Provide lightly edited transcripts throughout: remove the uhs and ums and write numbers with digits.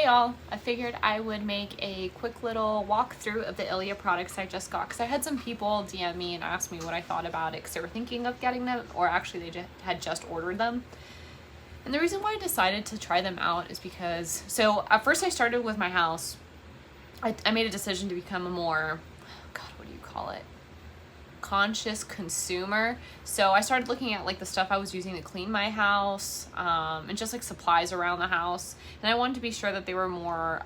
today, y'all, I figured I would make a quick little walkthrough of the Ilia products I just got, because I had some people DM me and ask me what I thought about it, because they were thinking of getting them, or actually they had just ordered them. And the reason why I decided to try them out is because, so at first I started with my house. I made a decision to become a more, God, what do you call it? Conscious consumer. So I started looking at like the stuff I was using to clean my house, and just like supplies around the house. And I wanted to be sure that they were more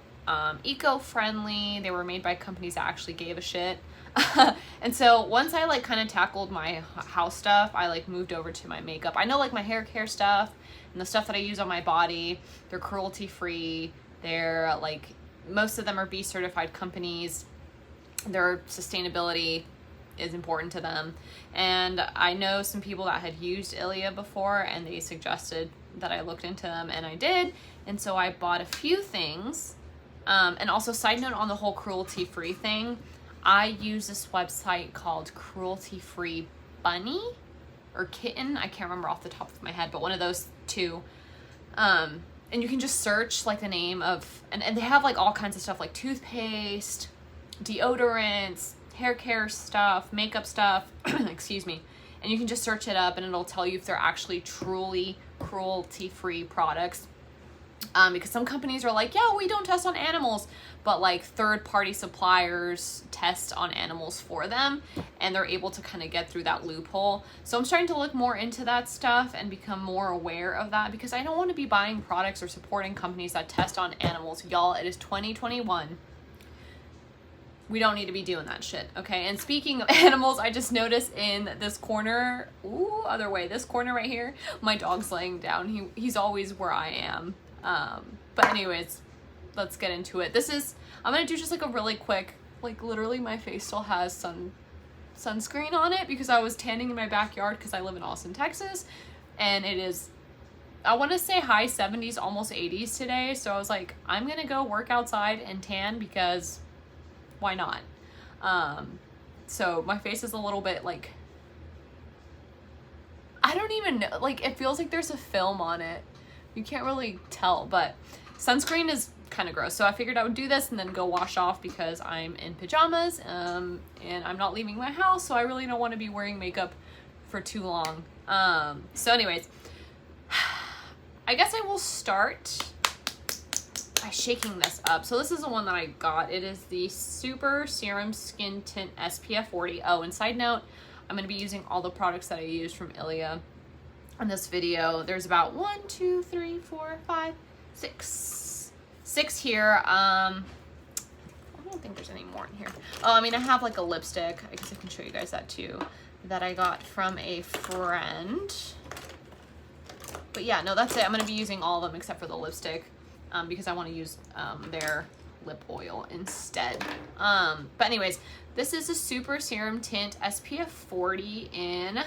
eco-friendly. They were made by companies that actually gave a shit. And so once I like kind of tackled my house stuff, I like moved over to my makeup. I know like my hair care stuff and the stuff that I use on my body, they're cruelty free. They're like, most of them are B certified companies. Their sustainability is important to them. And I know some people that had used Ilia before and they suggested that I looked into them, and I did. And so I bought a few things. And also, side note on the whole cruelty free thing, I use this website called Cruelty Free Bunny or Kitten. I can't remember off the top of my head, but one of those two. And you can just search like the name of, and they have like all kinds of stuff like toothpaste, deodorants, hair care stuff, makeup stuff, excuse me. And you can just search it up and it'll tell you if they're actually truly cruelty-free products. Because some companies are like, yeah, we don't test on animals, but like third-party suppliers test on animals for them, and they're able to kind of get through that loophole. So I'm starting to look more into that stuff and become more aware of that, because I don't want to be buying products or supporting companies that test on animals. Y'all, it is 2021. We don't need to be doing that shit, okay? And speaking of animals, I just noticed in this corner, ooh, other way, this corner right here, my dog's laying down. He's always where I am. But anyways, let's get into it. I'm gonna do just like a really quick, like literally my face still has sunscreen on it because I was tanning in my backyard because I live in Austin, Texas. And it is, I want to say high 70s, almost 80s today. So I was like, I'm gonna go work outside and tan because why not? So my face is a little bit like, I don't even know, like it feels like there's a film on it. You can't really tell, but sunscreen is kind of gross. So I figured I would do this and then go wash off because I'm in pajamas, and I'm not leaving my house. So I really don't want to be wearing makeup for too long. So anyways, I guess I will start by shaking this up. So this is the one that I got. It is the Super Serum Skin Tint SPF 40. Oh, and side note, I'm going to be using all the products that I used from Ilia in this video. There's about 1, 2, 3, 4, 5, 6 here. I don't think there's any more in here. Oh, I mean, I have like a lipstick. I guess I can show you guys that too, that I got from a friend. But yeah, no, that's it. I'm going to be using all of them except for the lipstick, because I want to use their lip oil instead. But anyways, this is a Super Serum Tint SPF 40 in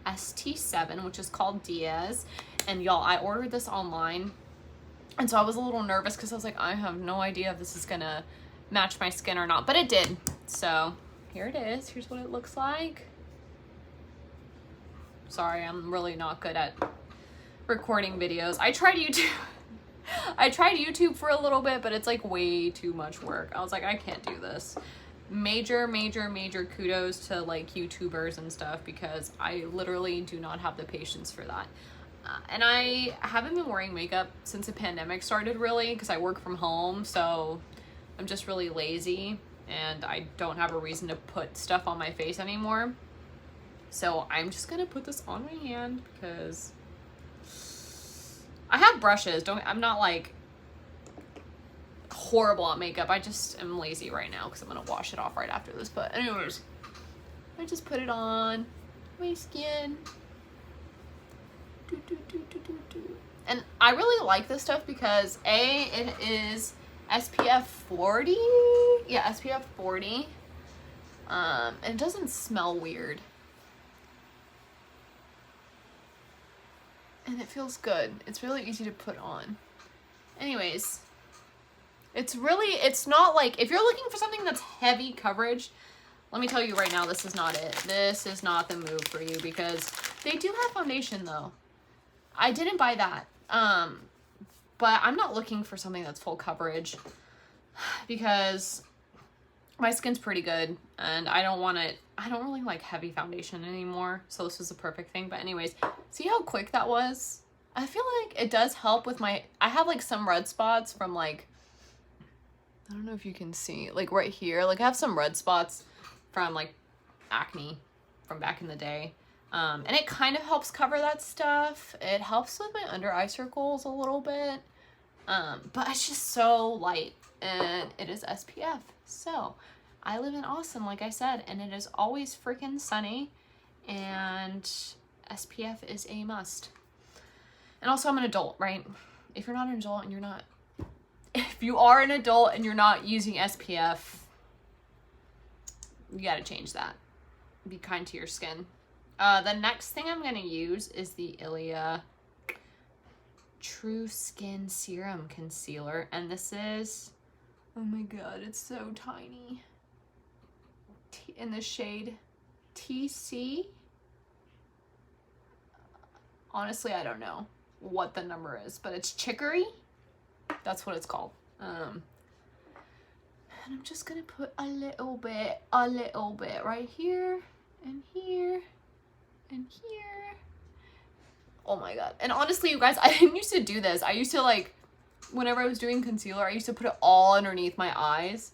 ST7, which is called Diaz. And y'all, I ordered this online, and so I was a little nervous because I was like, I have no idea if this is gonna match my skin or not, but it did. So here it is. Here's what it looks like. Sorry, I'm really not good at recording videos. I tried YouTube for a little bit, but it's like way too much work. I was like, I can't do this. Major kudos to like YouTubers and stuff, because I literally do not have the patience for that. And I haven't been wearing makeup since the pandemic started, really, because I work from home, so I'm just really lazy and I don't have a reason to put stuff on my face anymore. So I'm just gonna put this on my hand because I have brushes. I'm not like horrible at makeup. I just am lazy right now because I'm gonna wash it off right after this. But anyways, I just put it on my skin. And I really like this stuff because it is SPF 40. Yeah, SPF 40. And it doesn't smell weird. And it feels good. It's really easy to put on. Anyways, it's not like, if you're looking for something that's heavy coverage, let me tell you right now, this is not it. This is not the move for you, because they do have foundation though. I didn't buy that. But I'm not looking for something that's full coverage because my skin's pretty good and I don't really like heavy foundation anymore. So this was the perfect thing. But anyways, see how quick that was? I feel like it does help with I have like some red spots from like, I don't know if you can see, like right here. Like I have some red spots from like acne from back in the day. And it kind of helps cover that stuff. It helps with my under eye circles a little bit. But it's just so light and it is SPF. So I live in Austin, like I said, and it is always freaking sunny and SPF is a must. And also I'm an adult, right? If you're not an adult and if you are an adult and you're not using SPF, you gotta change that. Be kind to your skin. The next thing I'm gonna use is the Ilia True Skin Serum Concealer. And this is, oh my god, it's so tiny. In the shade TC. Honestly, I don't know what the number is, but it's Chicory. That's what it's called. And I'm just gonna put a little bit right here and here and here. Oh my god. And honestly, you guys, I didn't used to do this. I used to like, whenever I was doing concealer, I used to put it all underneath my eyes.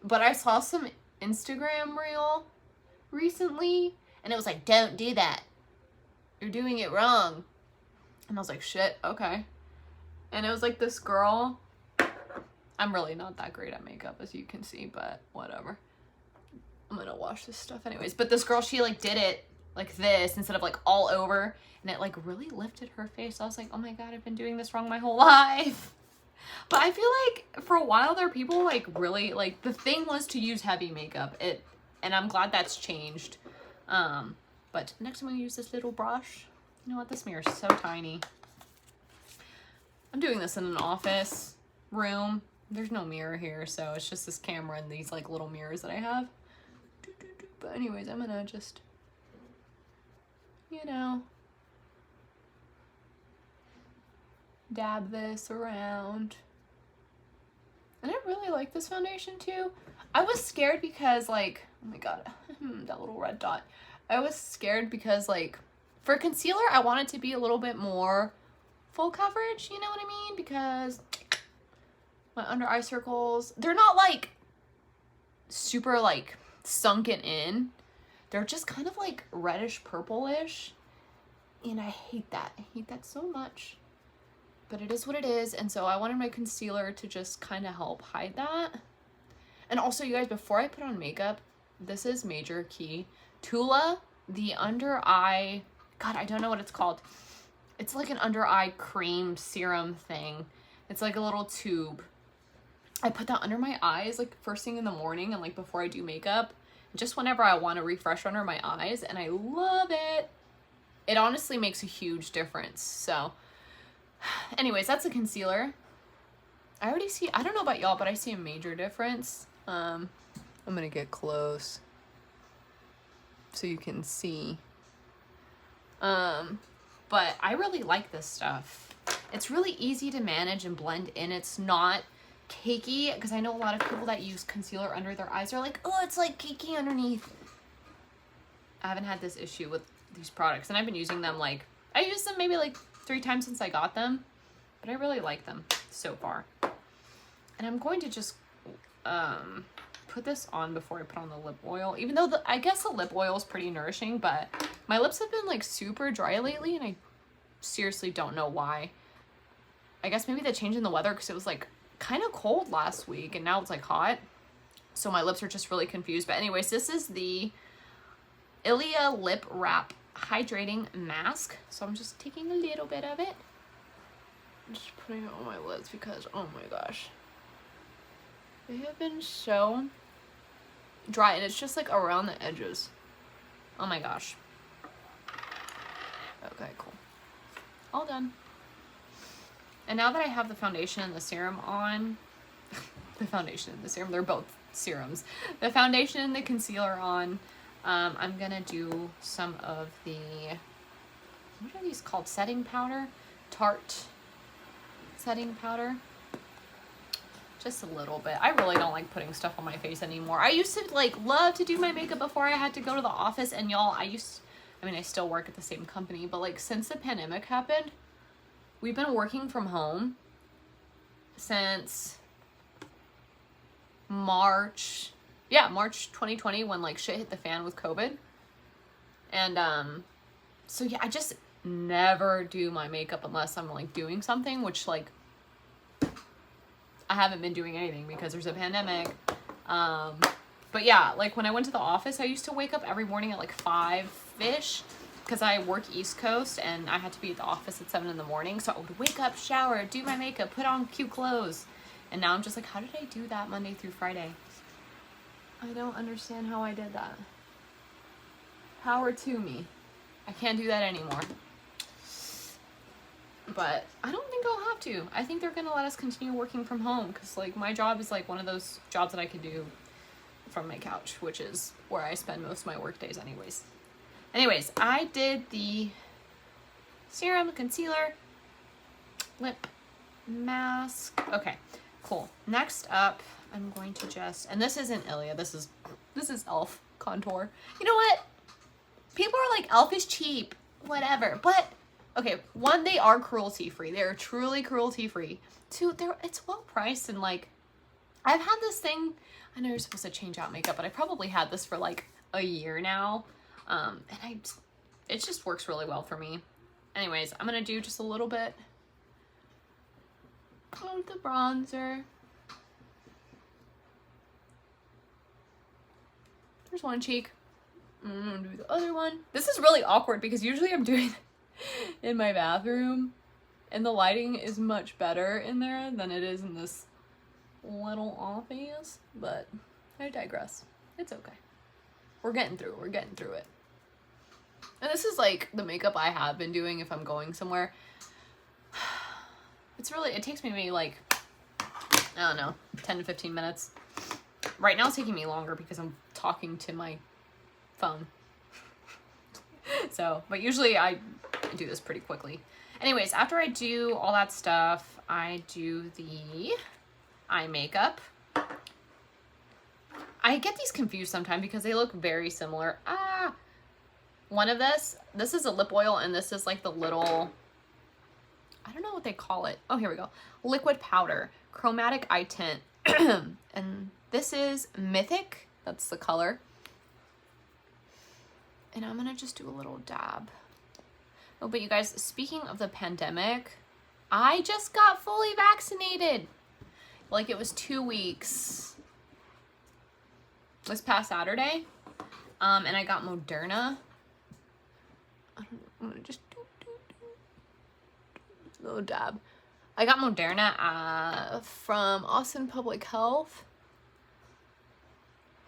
But I saw some Instagram reel recently and it was like, don't do that. You're doing it wrong. And I was like, shit, okay. And it was like this girl. I'm really not that great at makeup, as you can see, but whatever. I'm gonna wash this stuff anyways. But this girl, she like did it like this instead of like all over, and it like really lifted her face. I was like, oh my god, I've been doing this wrong my whole life. But I feel like for a while there, people like really like, the thing was to use heavy makeup. And I'm glad that's changed. But next I'm gonna use this little brush. You know what? This mirror is so tiny. I'm doing this in an office room. There's no mirror here, so it's just this camera and these like little mirrors that I have. But anyways, I'm gonna just, you know, dab this around. And I really like this foundation too. I was scared because like, oh my god, that little red dot. I was scared because like, for concealer, I want it to be a little bit more full coverage, you know what I mean? Because my under eye circles, they're not like super like sunken in. They're just kind of like reddish purplish. And I hate that. I hate that so much. But it is what it is. And so I wanted my concealer to just kind of help hide that. And also, you guys, before I put on makeup, this is major key. Tula, the under eye, god, I don't know what it's called. It's like an under eye cream serum thing. It's like a little tube. I put that under my eyes like first thing in the morning and like before I do makeup, just whenever I want to refresh under my eyes, and I love it. It honestly makes a huge difference. So anyways, that's a concealer. I already see, I don't know about y'all, but I see a major difference. I'm gonna get close so you can see. But I really like this stuff. It's really easy to manage and blend in. It's not cakey, because I know a lot of people that use concealer under their eyes are like, oh, it's like cakey underneath. I haven't had this issue with these products, and I've been using them like, I used them maybe like 3 times since I got them, but I really like them so far. And I'm going to just put this on before I put on the lip oil, even though I guess the lip oil is pretty nourishing, but my lips have been like super dry lately, and I seriously don't know why. I guess maybe the change in the weather, because it was like kind of cold last week and now it's like hot, so my lips are just really confused. But anyways, this is the Ilia Lip Wrap Hydrating Mask. So I'm just taking a little bit of it, just putting it on my lids because oh my gosh, they have been so dry, and it's just like around the edges. Oh my gosh. Okay, cool. All done. And now that I have the foundation and the serum on, the foundation and the serum, they're both serums. The foundation and the concealer on, I'm gonna do some of the, what are these called? Setting powder? Tarte setting powder. Just a little bit. I really don't like putting stuff on my face anymore. I used to like love to do my makeup before I had to go to the office, and y'all, I mean, I still work at the same company, but like since the pandemic happened, we've been working from home since March 2020, when like shit hit the fan with COVID. And so yeah, I just never do my makeup unless I'm like doing something, which like I haven't been doing anything because there's a pandemic. But yeah, like when I went to the office, I used to wake up every morning at like 5-ish because I work East Coast and I had to be at the office at 7 in the morning. So I would wake up, shower, do my makeup, put on cute clothes. And now I'm just like, how did I do that Monday through Friday? I don't understand how I did that. Power to me. I can't do that anymore. But I don't think I'll have to. I think they're going to let us continue working from home because like my job is like one of those jobs that I could do from my couch, which is where I spend most of my work days anyways. Anyways, I did the serum, concealer, lip mask. Okay, cool. Next up, I'm going to just, and this isn't Ilia, this is e.l.f. contour. You know what? People are like, e.l.f. is cheap, whatever. But okay, one, they are cruelty-free. They are truly cruelty-free. Two, it's well priced, and like, I've had this thing, I know you're supposed to change out makeup, but I probably had this for like a year now. And it just works really well for me. Anyways, I'm gonna do just a little bit of the bronzer. There's one cheek. I'm gonna do the other one. This is really awkward because usually I'm doing it in my bathroom and the lighting is much better in there than it is in this little office, but I digress. It's okay. We're getting through it. And this is like the makeup I have been doing if I'm going somewhere. It takes me maybe like, I don't know, 10 to 15 minutes. Right now it's taking me longer because I'm talking to my phone. So, but usually I do this pretty quickly. Anyways, after I do all that stuff, I do the eye makeup. I get these confused sometimes because they look very similar. One of this is a lip oil, and this is like the little, I don't know what they call it. Oh, here we go. Liquid powder, Chromatic eye tint. And this is Mythic. That's the color. And I'm gonna just do a little dab. Oh, but you guys, speaking of the pandemic, I just got fully vaccinated. Like it was 2 weeks. This past Saturday. And I got Moderna. I'm gonna just do a little dab. I got Moderna from Austin Public Health.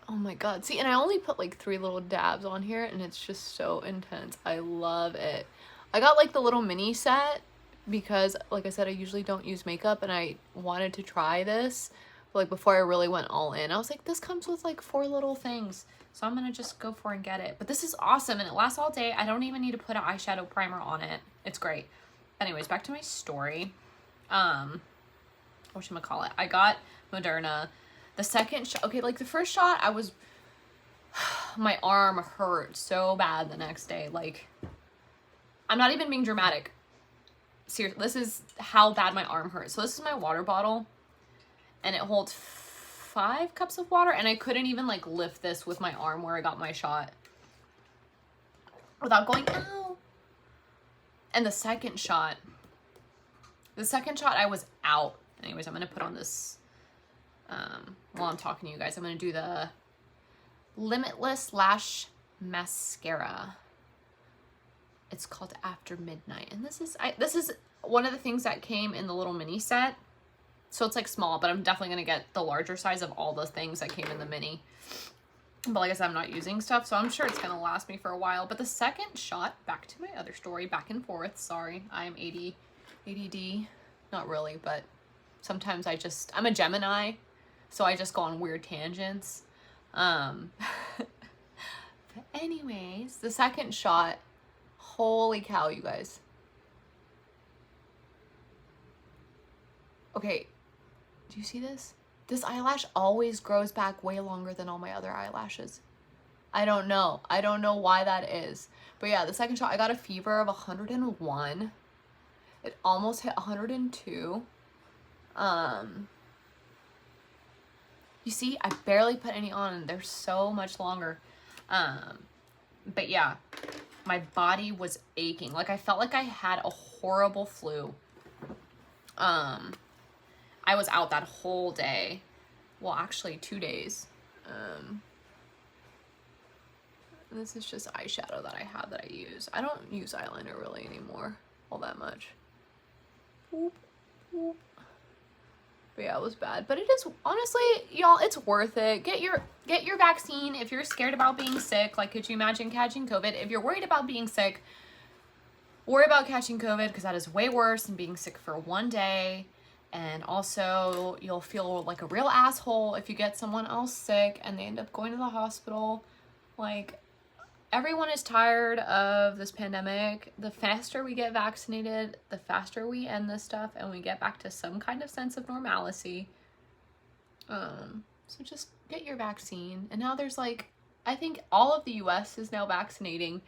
Oh my god. See, and I only put like 3 little dabs on here and it's just so intense. I love it. I got like the little mini set because like I said, I usually don't use makeup and I wanted to try this. But like before I really went all in, I was like, this comes with like 4 little things. So I'm gonna just go for and get it. But this is awesome and it lasts all day. I don't even need to put an eyeshadow primer on it. It's great. Anyways, back to my story. Whatchamacallit? I got Moderna. The second shot, okay, like the first shot, I was, my arm hurt so bad the next day. Like, I'm not even being dramatic. Seriously, this is how bad my arm hurt. So this is my water bottle and it holds 5 cups of water and I couldn't even like lift this with my arm where I got my shot without going, ow. And the second shot I was out. Anyways, I'm going to put on this, while I'm talking to you guys, I'm going to do the Limitless Lash Mascara. It's called After Midnight. And this is one of the things that came in the little mini set. So it's like small, but I'm definitely going to get the larger size of all the things that came in the mini. But like I said, I'm not using stuff, so I'm sure it's going to last me for a while. But the second shot, back to my other story, back and forth. Sorry, I'm ADD. Not really, but sometimes I'm a Gemini, so I just go on weird tangents. But anyways, the second shot, holy cow, you guys. Okay, do you see this? This eyelash always grows back way longer than all my other eyelashes. I don't know. I don't know why that is. But yeah, the second shot, I got a fever of 101. It almost hit 102. You see, I barely put any on and they're so much longer. But yeah, my body was aching. Like I felt like I had a horrible flu. I was out that whole day. Well, actually 2 days. This is just eyeshadow that I have that I use. I don't use eyeliner really anymore all that much. Boop, boop. But yeah, it was bad. But it is, honestly, y'all, it's worth it. Get your vaccine if you're scared about being sick. Like, could you imagine catching COVID? If you're worried about being sick, worry about catching COVID, because that is way worse than being sick for 1 day. And also, you'll feel like a real asshole if you get someone else sick and they end up going to the hospital. Like, everyone is tired of this pandemic. The faster we get vaccinated, the faster we end this stuff and we get back to some kind of sense of normalcy. So just get your vaccine. And now there's like, I think all of the US is now vaccinating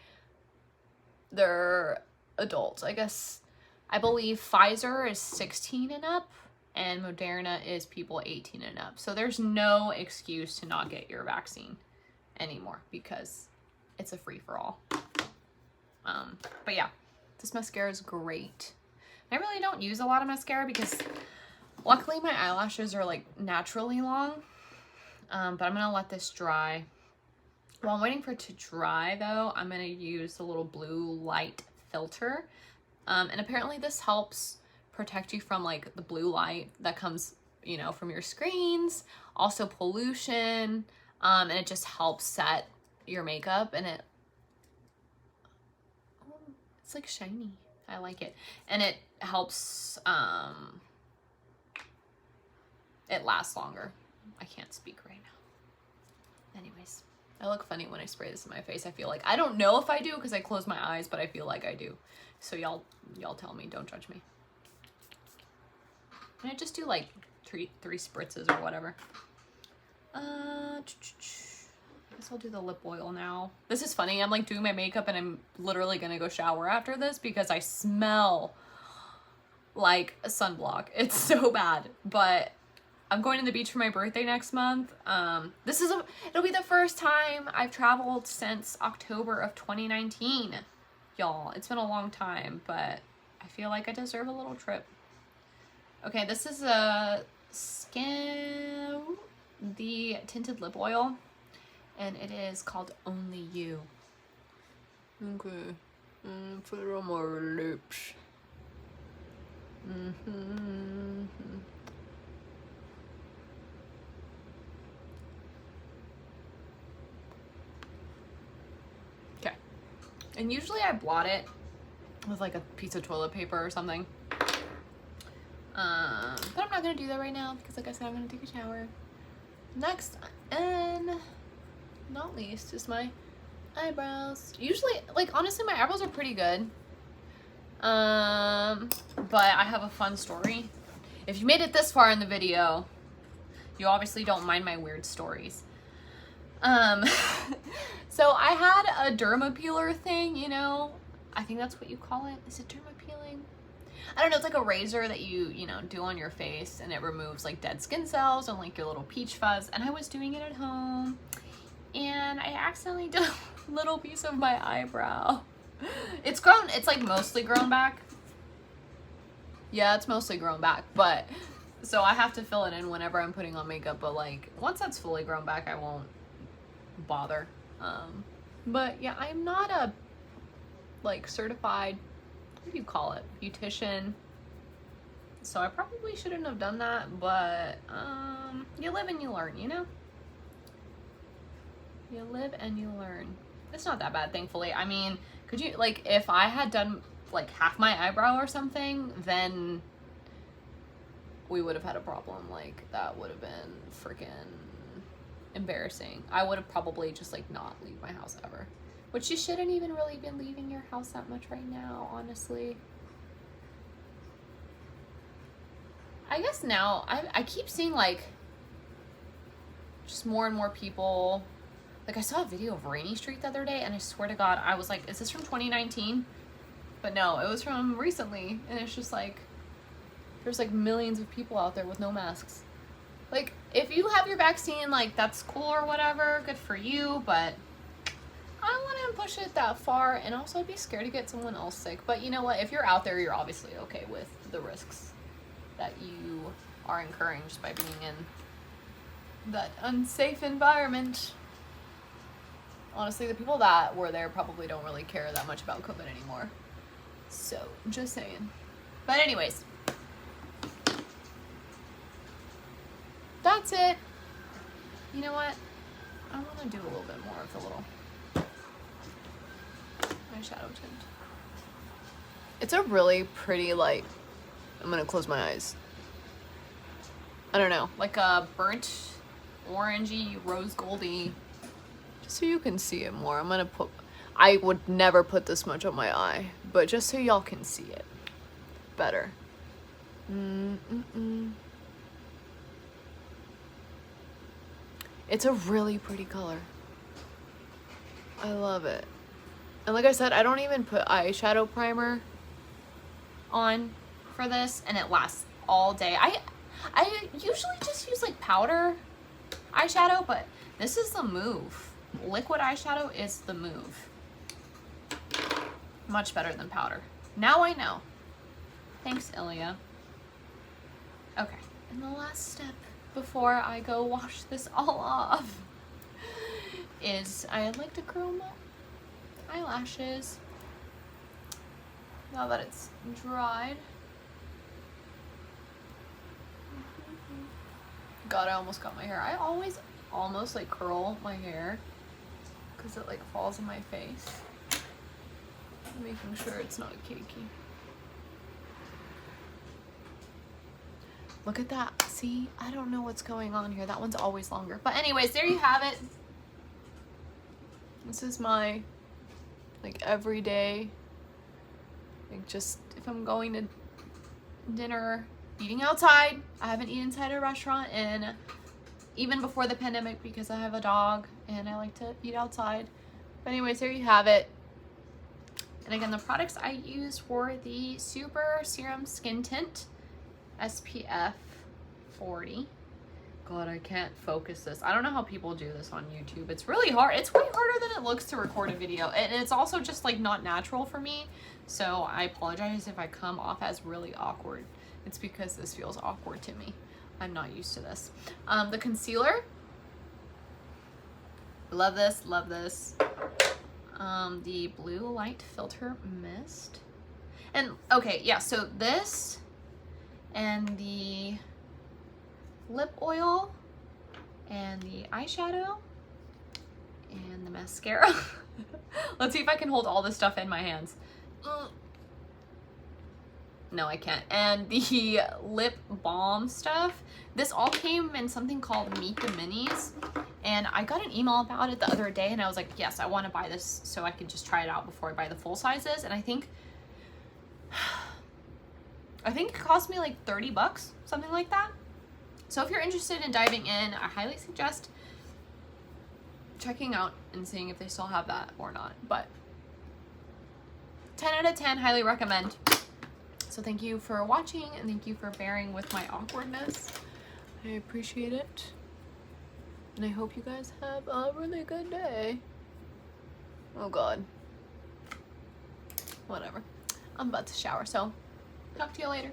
their adults. I believe Pfizer is 16 and up and Moderna is people 18 and up. So there's no excuse to not get your vaccine anymore because it's a free-for-all. But yeah, this mascara is great. I really don't use a lot of mascara because luckily my eyelashes are like naturally long. But I'm gonna let this dry. While I'm waiting for it to dry though, I'm gonna use the little blue light filter. And apparently this helps protect you from like the blue light that comes, you know, from your screens, also pollution, and it just helps set your makeup, and it's like shiny. I like it, and it helps it lasts longer. I can't speak right now. Anyways, I look funny when I spray this in my face. I feel like, I don't know if I do because I close my eyes, but I feel like I do. So y'all tell me, don't judge me. And I just do like three spritzes or whatever. I guess I'll do the lip oil now. This is funny. I'm like doing my makeup and I'm literally gonna go shower after this because I smell like a sunblock. It's so bad. But I'm going to the beach for my birthday next month. It'll be the first time I've traveled since October of 2019. Y'all, it's been a long time, but I feel like I deserve a little trip. Okay, this is the tinted lip oil, and it is called Only You. Okay, put it on my lips. Okay, and usually I blot it with like a piece of toilet paper or something. But I'm not gonna do that right now because like I said, I'm gonna take a shower. Next and not least is my eyebrows. Usually, like honestly, my eyebrows are pretty good. But I have a fun story. If you made it this far in the video, you obviously don't mind my weird stories. So I had a derma peeler thing, you know, I think that's what you call it. Is it derma peeling? I don't know, it's like a razor that you know, do on your face and it removes like dead skin cells and like your little peach fuzz. And I was doing it at home and I accidentally did a little piece of my eyebrow. It's grown, it's like mostly grown back. Yeah, it's mostly grown back, but so I have to fill it in whenever I'm putting on makeup, but like once that's fully grown back, I won't bother. But yeah, I'm not a like certified, what do you call it, beautician, so I probably shouldn't have done that, but you live and you learn, you know? You live and you learn. It's not that bad, thankfully. I mean, could you, like, if I had done like half my eyebrow or something, then we would have had a problem. Like, that would have been freaking embarrassing. I would have probably just like not leave my house ever, which you shouldn't even really be leaving your house that much right now, honestly. I guess now I keep seeing like just more and more people. Like I saw a video of Rainy Street the other day, and I swear to God, I was like, is this from 2019? But no, it was from recently, and it's just like there's like millions of people out there with no masks. Like, if you have your vaccine, like, that's cool or whatever, good for you, but I wouldn't push it that far, and also I'd be scared to get someone else sick. But you know what? If you're out there, you're obviously okay with the risks that you are incurring just by being in that unsafe environment. Honestly, the people that were there probably don't really care that much about COVID anymore. So, just saying. But anyways, that's it. You know what? I want to do a little bit more of the little eyeshadow tint. It's a really pretty, like, I'm gonna close my eyes. I don't know, like a burnt orangey, rose goldy. Just so you can see it more, I'm gonna put, I would never put this much on my eye, but just so y'all can see it better. It's a really pretty color. I love it. And like I said, I don't even put eyeshadow primer on for this, and it lasts all day. I usually just use like powder eyeshadow, but this is the move. Liquid eyeshadow is the move. Much better than powder. Now I know. Thanks, Ilia. Okay, and the last step before I go wash this all off is I'd like to curl my eyelashes now that it's dried. God, I almost got my hair. I always almost like curl my hair because it like falls in my face. I'm making sure it's not cakey. Look at that. See, I don't know what's going on here. That one's always longer. But anyways, there you have it. This is my, like, everyday, like, just if I'm going to dinner, eating outside. I haven't eaten inside a restaurant in even before the pandemic because I have a dog and I like to eat outside. But anyways, there you have it. And again, the products I use for the Super Serum Skin Tint, SPF 40. God, I can't focus this. I don't know how people do this on YouTube. It's really hard. It's way harder than it looks to record a video. And it's also just like not natural for me. So I apologize if I come off as really awkward. It's because this feels awkward to me. I'm not used to this. The concealer. Love this, love this. The Blue Light Filter Mist. And okay, yeah, so this and the lip oil and the eyeshadow and the mascara. Let's see if I can hold all this stuff in my hands. No, I can't. And the lip balm stuff. This all came in something called Meet the Minis. And I got an email about it the other day and I was like, yes, I want to buy this so I can just try it out before I buy the full sizes. And I think it cost me like 30 bucks, something like that. So if you're interested in diving in, I highly suggest checking out and seeing if they still have that or not. But 10 out of 10, highly recommend. So thank you for watching and thank you for bearing with my awkwardness. I appreciate it. And I hope you guys have a really good day. Oh God. Whatever. I'm about to shower, so talk to you later.